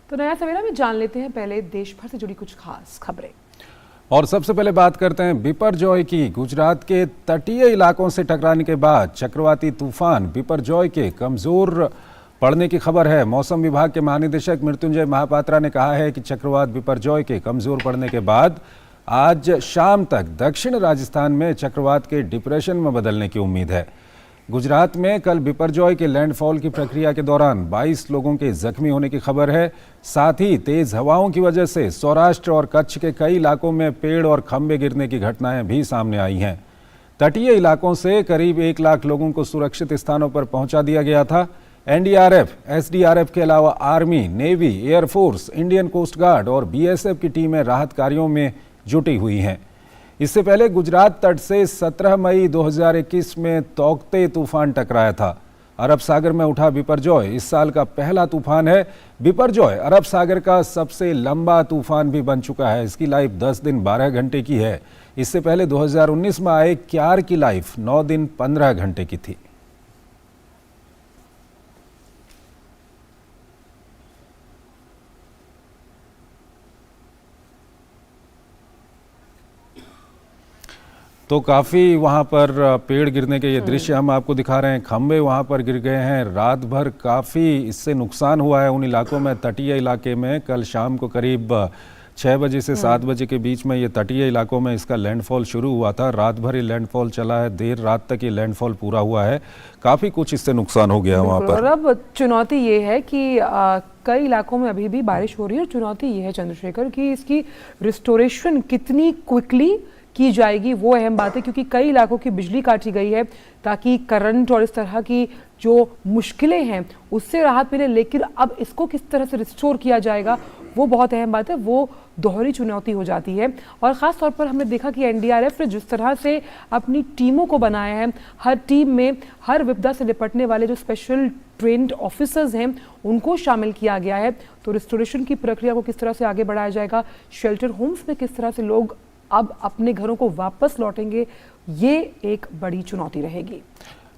तो नया सवेरा में जान लेते हैं पहले देश भर से जुड़ी कुछ खास खबरें। और सबसे पहले बात करते हैं बिपरजॉय की। गुजरात के तटीय इलाकों से टकराने के बाद चक्रवाती तूफान बिपरजॉय के कमजोर पड़ने की खबर है। मौसम विभाग के महानिदेशक मृत्युंजय महापात्रा ने कहा है कि चक्रवात बिपरजॉय के कमजोर पड़ने के बाद आज शाम तक दक्षिण राजस्थान में चक्रवात के डिप्रेशन में बदलने की उम्मीद है। गुजरात में कल बिपरजॉय के लैंडफॉल की प्रक्रिया के दौरान 22 लोगों के जख्मी होने की खबर है। साथ ही तेज हवाओं की वजह से सौराष्ट्र और कच्छ के कई इलाकों में पेड़ और खंभे गिरने की घटनाएं भी सामने आई हैं। तटीय इलाकों से करीब 1 लाख लोगों को सुरक्षित स्थानों पर पहुंचा दिया गया था। एनडीआरएफ, एसडीआरएफ के अलावा army, navy, air force, Indian coast guard और बीएसएफ की टीमें राहत कार्यों में जुटी हुई हैं। इससे पहले गुजरात तट से 17 मई 2021 में तौकते तूफान टकराया था। अरब सागर में उठा बिपरजॉय इस साल का पहला तूफान है। बिपरजॉय अरब सागर का सबसे लंबा तूफान भी बन चुका है। इसकी लाइफ 10 दिन 12 घंटे की है। इससे पहले 2019 में आए क्यार की लाइफ 9 दिन 15 घंटे की थी। तो काफ़ी वहाँ पर पेड़ गिरने के ये दृश्य हम आपको दिखा रहे हैं। खंभे वहाँ पर गिर गए हैं। रात भर काफ़ी इससे नुकसान हुआ है उन इलाकों में। तटीय इलाके में कल शाम को करीब 6 बजे से 7 बजे के बीच में ये तटीय इलाकों में इसका लैंडफॉल शुरू हुआ था। रात भर ये लैंडफॉल चला है। देर रात तक ये लैंडफॉल पूरा हुआ है। काफ़ी कुछ इससे नुकसान हो गया वहाँ पर। और अब चुनौती ये है कि कई इलाकों में अभी भी बारिश हो रही है और चुनौती ये है चंद्रशेखर कि इसकी रिस्टोरेशन कितनी क्विकली की जाएगी, वो अहम बात है। क्योंकि कई इलाकों की बिजली काटी गई है ताकि करंट और इस तरह की जो मुश्किलें हैं उससे राहत मिले, लेकिन अब इसको किस तरह से रिस्टोर किया जाएगा वो बहुत अहम बात है। वो दोहरी चुनौती हो जाती है। और ख़ास तौर पर हमने देखा कि एनडीआरएफ ने जिस तरह से अपनी टीमों को बनाया है, हर टीम में हर विपदा से निपटने वाले जो स्पेशल ट्रेंड ऑफिसर्स हैं उनको शामिल किया गया है। तो रिस्टोरेशन की प्रक्रिया को किस तरह से आगे बढ़ाया जाएगा, शेल्टर होम्स में किस तरह से लोग अब अपने घरों को वापस लौटेंगे, ये एक बड़ी चुनौती रहेगी।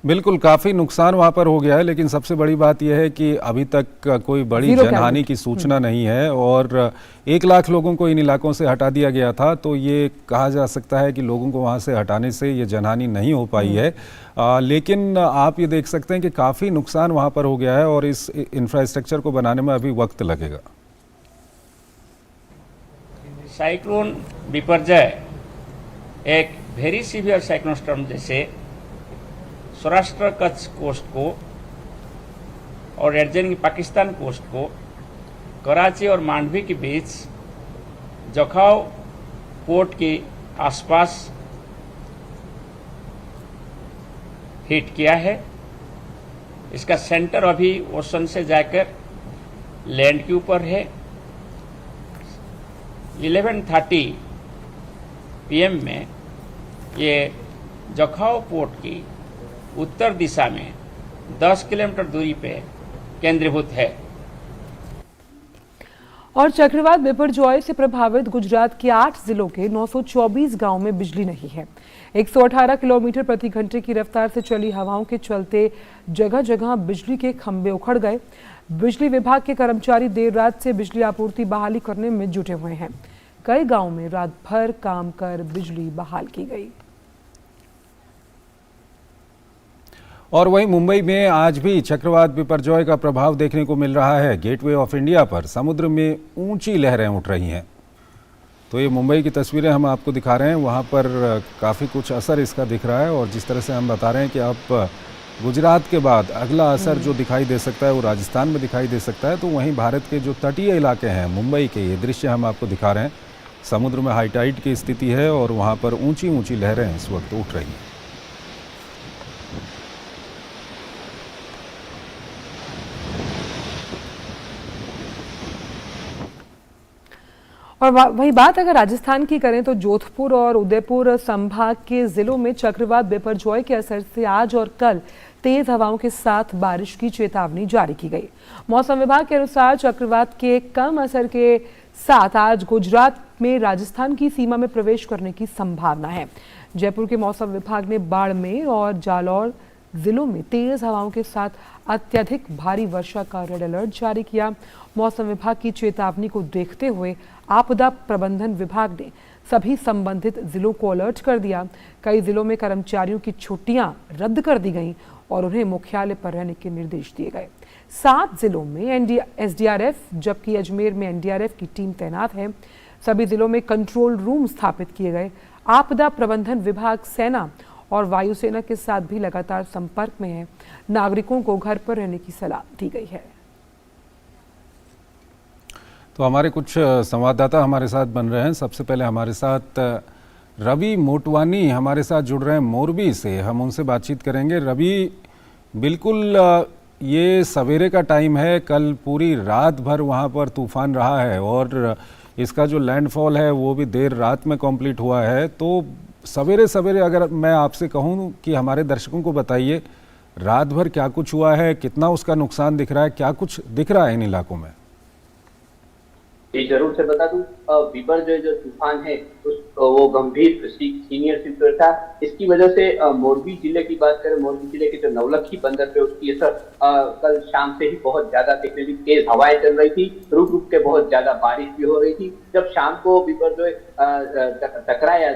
बिल्कुल, काफ़ी नुकसान वहाँ पर हो गया है, लेकिन सबसे बड़ी बात यह है कि अभी तक कोई बड़ी जनहानि की सूचना नहीं है और 1 लाख लोगों को इन इलाकों से हटा दिया गया था। तो ये कहा जा सकता है कि लोगों को वहाँ से हटाने से ये जनहानि नहीं हो पाई है। लेकिन आप ये देख सकते हैं कि काफ़ी नुकसान वहाँ पर हो गया है और इस इंफ्रास्ट्रक्चर को बनाने में अभी वक्त लगेगा। साइक्लोन बिपरजॉय एक वेरी सीवियर साइक्लोन स्टॉर्म जैसे सौराष्ट्र कच्छ कोस्ट को और एडजॉइनिंग पाकिस्तान कोस्ट को कराची और मांडवी के बीच जखाव पोर्ट के आसपास हिट किया है। इसका सेंटर अभी ओशन से जाकर लैंड के ऊपर है। 11:30 PM में ये जखाव पोर्ट की उत्तर दिशा में 10 किलोमीटर दूरी पे केंद्रीभूत है। और चक्रवात बिपरजॉय से प्रभावित गुजरात के 8 जिलों के 924 गांव में बिजली नहीं है। 118 किलोमीटर प्रति घंटे की रफ्तार से चली हवाओं के चलते जगह जगह बिजली के खंभे उखड़ गए। बिजली विभाग के कर्मचारी देर रात से बिजली आपूर्ति बहाली करने में जुटे हुए हैं। कई गांवों में रात भर काम कर बिजली बहाल की गई। और वहीं मुंबई में आज भी चक्रवात बिपरजॉय का प्रभाव देखने को मिल रहा है। गेटवे ऑफ इंडिया पर समुद्र में ऊंची लहरें उठ रही हैं। तो ये मुंबई की तस्वीरें हम आपको दिखा रहे हैं। वहाँ पर काफ़ी कुछ असर इसका दिख रहा है और जिस तरह से हम बता रहे हैं कि अब गुजरात के बाद अगला असर जो दिखाई दे सकता है वो राजस्थान में दिखाई दे सकता है। तो वहीं भारत के जो तटीय इलाके हैं मुंबई के, ये दृश्य हम आपको दिखा रहे हैं। समुद्र में हाई टाइड की स्थिति है और वहाँ पर ऊंची ऊंची लहरें इस वक्त उठ रही हैं। और वही बात अगर राजस्थान की करें तो जोधपुर और उदयपुर संभाग के जिलों में चक्रवात बिपरजॉय के असर से आज और कल तेज हवाओं के साथ बारिश की चेतावनी जारी की गई। मौसम विभाग के अनुसार चक्रवात के कम असर के साथ आज गुजरात में राजस्थान की सीमा में प्रवेश करने की संभावना है। जयपुर के मौसम विभाग ने बाड़मेर और जालौर जिलों में तेज हवाओं के साथ अत्यधिक भारी वर्षा का रेड अलर्ट जारी किया। मौसम विभाग की चेतावनी को देखते हुए आपदा प्रबंधन विभाग ने सभी संबंधित जिलों को अलर्ट कर दिया। कई जिलों में कर्मचारियों की छुट्टियां रद्द कर दी गईं और उन्हें मुख्यालय पर रहने के निर्देश दिए गए। 7 जिलों में एसडीआरएफ जबकि अजमेर में एनडीआरएफ की टीम तैनात है। सभी जिलों में कंट्रोल रूम स्थापित किए गए। आपदा प्रबंधन विभाग सेना और वायुसेना के साथ भी लगातार संपर्क में है। नागरिकों को घर पर रहने की सलाह दी गई है। तो हमारे कुछ संवाददाता हमारे साथ बन रहे हैं। सबसे पहले हमारे साथ रवि मोटवानी हमारे साथ जुड़ रहे हैं मोरबी से। हम उनसे बातचीत करेंगे। रवि, बिल्कुल ये सवेरे का टाइम है, कल पूरी रात भर वहाँ पर तूफान रहा है और इसका जो लैंडफॉल है वो भी देर रात में कंप्लीट हुआ है। तो सवेरे सवेरे अगर मैं आपसे कहूँ कि हमारे दर्शकों को बताइए, रात भर क्या कुछ हुआ है, कितना उसका नुकसान दिख रहा है, क्या कुछ दिख रहा है इन इलाकों में? ये जरूर से बता दूं, बिपरजॉय जो तूफान है वो गंभीर सीनियर सिवियर था। इसकी वजह से मोरबी जिले की बात करें, मोरबी जिले के जो नवलखी बंदर पे उसकी असर कल शाम से ही बहुत ज्यादा दिखने लगी। तेज हवाएं चल रही थी, रुक रुक के बहुत ज्यादा बारिश भी हो रही थी। जब शाम को बिपरजॉय टकराया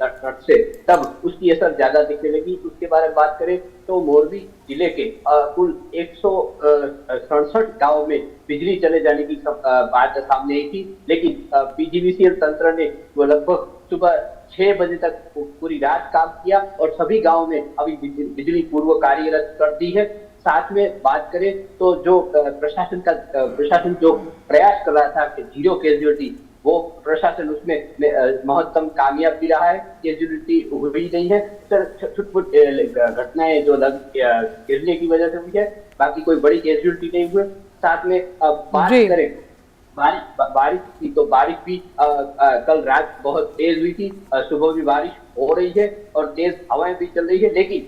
तट से तब उसकी असर ज्यादा दिखने लगी। उसके बारे में बात करें तो मोरबी जिले के कुल 167 गांव में बिजली चले जाने की बात सामने आई थी, लेकिन पीजीवीसीएल तंत्र ने वो लगभग सुबह 6 बजे तक पूरी रात काम किया और सभी गांव में अभी बिजली पूर्व कार्यरत कर दी है। साथ में बात करें तो जो प्रशासन जो प्रयास कर रहा था कि 0 कैजुअलिटी, वो प्रशासन उसमें महत्तम कामयाबी रहा है। कैजुअलिटी हुई नहीं है, छुटपुट घटनाएं जो गिरने की वजह से हुई है, बाकी कोई बड़ी कैजुअलिटी नहीं हुई। साथ में बात करें बारिश की तो बारिश भी कल रात बहुत तेज हुई थी, सुबह भी बारिश हो रही है और तेज हवाएं भी चल रही है, लेकिन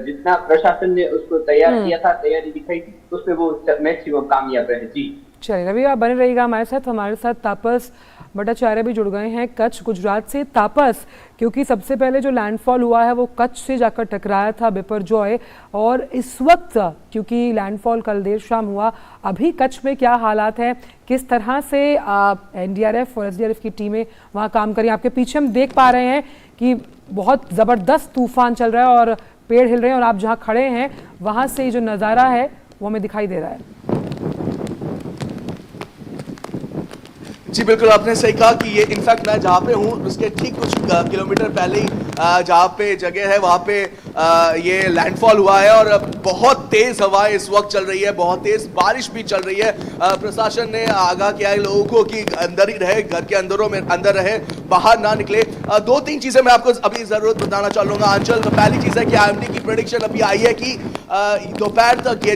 जितना प्रशासन ने उसको तैयार किया था, तैयारी दिखाई थी, उसमें वो मैक्सिमम कामयाब रहे। जी चलिए रवि, आप बने रहिएगा हमारे साथ तापस भट्टाचार्य भी जुड़ गए हैं कच्छ गुजरात से। तापस, क्योंकि सबसे पहले जो लैंडफॉल हुआ है वो कच्छ से जाकर टकराया था बिपरजॉय, और इस वक्त क्योंकि लैंडफॉल कल देर शाम हुआ, अभी कच्छ में क्या हालात हैं, किस तरह से एनडीआरएफ और एसडीआरएफ की टीमें वहाँ काम करी? आपके पीछे हम देख पा रहे हैं कि बहुत ज़बरदस्त तूफान चल रहा है और पेड़ हिल रहे हैं और आप जहाँ खड़े हैं वहाँ से जो नज़ारा है वो हमें दिखाई दे रहा है। जी बिल्कुल, आपने सही कहा कि ये इनफैक्ट मैं जहाँ पे हूँ उसके ठीक कुछ किलोमीटर पहले ही जहाँ पे जगह है वहाँ पे ये लैंडफॉल हुआ है और बहुत तेज हवाएं इस वक्त चल रही है, बहुत तेज बारिश भी चल रही है। प्रशासन ने आगाह किया है लोगों को कि अंदर ही रहे, घर के अंदर रहे, बाहर ना निकले। 2-3 चीजें मैं आपको अभी जरूर बताना चाहूंगा आंचल। पहली चीज है कि आईएमडी की प्रेडिक्शन अभी आई है कि दोपहर तक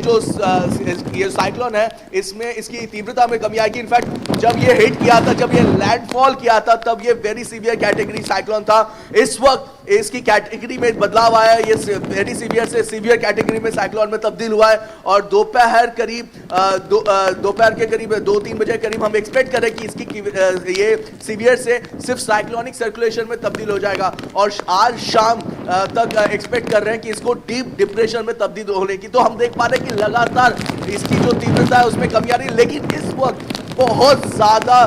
ये साइक्लोन है इसकी तीव्रता में कमी आएगी। इनफैक्ट जब ये हिट किया था, जब ये लैंडफॉल किया था, तब ये वेरी सीवियर कैटेगरी साइक्लोन था। इस वक्त इसकी कैटेगरी में बदलाव आया, ये वेरी सीवियर से सीवियर कैटेगरी में साइक्लोन में तब्दील हुआ है और दोपहर के करीब 2-3 बजे करीब हम एक्सपेक्ट करें कि इसकी ये सीवियर से सिर्फ साइक्लोनिक सर्कुलेशन में तब्दील हो जाएगा और आज शाम तक एक्सपेक्ट कर रहे हैं कि इसको डीप डिप्रेशन में तब्दील होने की। तो हम देख पा रहे हैं कि लगातार इसकी जो तीव्रता है उसमें कमी आ रही है, लेकिन इस वक्त बहुत ज्यादा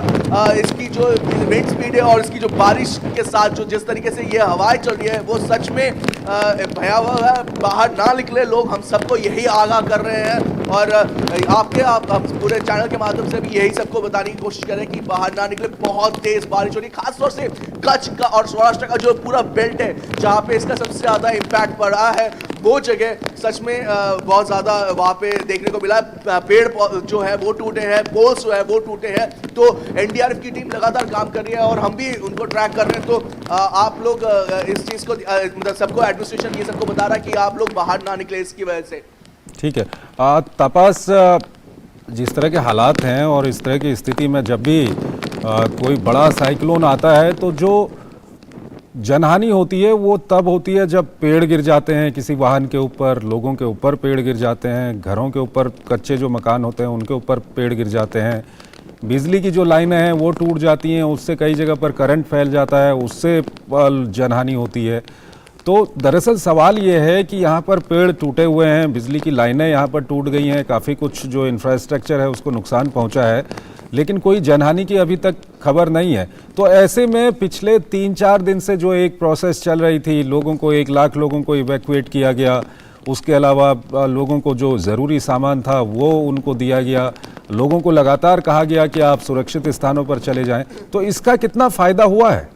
इसकी जो विंड स्पीड है और इसकी जो बारिश के साथ जो जिस तरीके से ये हवाएं चल रही है वो सच में भयावह है। बाहर ना निकले लोग, हम सबको यही आगाह कर रहे हैं और आप पूरे चैनल के माध्यम से भी यही सबको बताने की कोशिश करें कि बाहर ना निकले। बहुत तेज बारिश हो रही है, खासतौर से कच्छ का और सौराष्ट्र का जो पूरा बेल्ट है जहाँ पे इसका सबसे ज्यादा इम्पैक्ट पड़ा है, वो जगह सच में बहुत ज्यादा वहाँ पे देखने को मिला। पेड़ जो है वो टूटे हैं, पोल्स जो है वो टूटे हैं। तो एनडीआरएफ की टीम लगातार काम कर रही है और हम भी उनको ट्रैक कर रहे हैं। तो आप लोग इस चीज को मतलब सबको एडमिनिस्ट्रेशन ये सबको बता रहा है कि आप लोग बाहर ना निकले इसकी वजह से। ठीक है तपास, जिस तरह के हालात हैं और इस तरह की स्थिति में जब भी कोई बड़ा साइक्लोन आता है तो जो जनहानि होती है वो तब होती है जब पेड़ गिर जाते हैं किसी वाहन के ऊपर, लोगों के ऊपर पेड़ गिर जाते हैं, घरों के ऊपर, कच्चे जो मकान होते हैं उनके ऊपर पेड़ गिर जाते हैं, बिजली की जो लाइनें हैं वो टूट जाती हैं, उससे कई जगह पर करंट फैल जाता है, उससे जनहानि होती है। तो दरअसल सवाल ये है कि यहाँ पर पेड़ टूटे हुए हैं, बिजली की लाइनें यहाँ पर टूट गई हैं, काफ़ी कुछ जो इंफ्रास्ट्रक्चर है उसको नुकसान पहुँचा है, लेकिन कोई जनहानि की अभी तक खबर नहीं है। तो ऐसे में पिछले 3-4 दिन से जो एक प्रोसेस चल रही थी, लोगों को 1 लाख लोगों को इवैक्यूएट किया गया, उसके अलावा लोगों को जो ज़रूरी सामान था वो उनको दिया गया, लोगों को लगातार कहा गया कि आप सुरक्षित स्थानों पर चले जाएं, तो इसका कितना फ़ायदा हुआ है?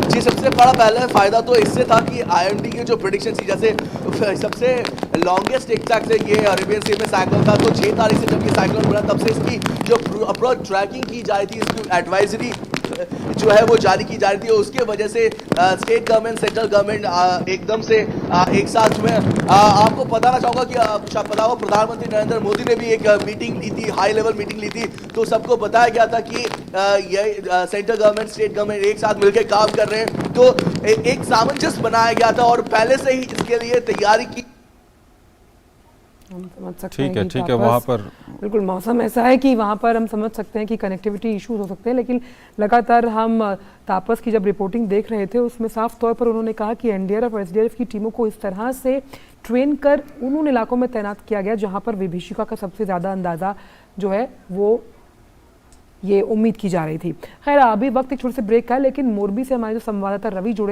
जी, सबसे बड़ा पहले फायदा तो इससे था कि आईएमडी की जो प्रेडिक्शन थी, जैसे सबसे लॉन्गेस्ट एक्सैक्ट से ये अरेबियन सी में साइक्लोन था, तो 6 तारीख से जब ये साइक्लोन बना तब से इसकी जो अप्रोच ट्रैकिंग की जा रही थी, इसकी एडवाइजरी जो है वो जारी की जा रही थी, और उसके वजह से स्टेट गवर्नमेंट, सेंट्रल गवर्नमेंट एकदम से एक साथ में आपको बताना चाहूँगा कि शायद पता हो, प्रधानमंत्री नरेंद्र मोदी ने भी एक मीटिंग ली थी, हाई लेवल मीटिंग ली थी, तो सबको बताया गया था कि ये सेंट्रल गवर्नमेंट, स्टेट गवर्नमेंट एक साथ मिलकर काम कर रहे हैं, तो एक सामंजस्य बनाया गया था और पहले से ही इसके लिए तैयारी की। हम समझ सकते हैं ठीक है, वहाँ पर बिल्कुल मौसम ऐसा है कि वहाँ पर हम समझ सकते हैं कि कनेक्टिविटी इश्यूज हो सकते हैं, लेकिन लगातार हम तापस की जब रिपोर्टिंग देख रहे थे उसमें साफ तौर पर उन्होंने कहा कि एनडीआरएफ और एसडीआरएफ की टीमों को इस तरह से ट्रेन कर उन इलाकों में तैनात किया गया जहाँ पर विभीषिका का सबसे ज़्यादा अंदाज़ा जो है वो ये उम्मीद की जा रही थी। खैर, अभी वक्त एक छोटे से ब्रेक का है, लेकिन मोरबी से हमारे जो संवाददाता रवि जुड़े हैं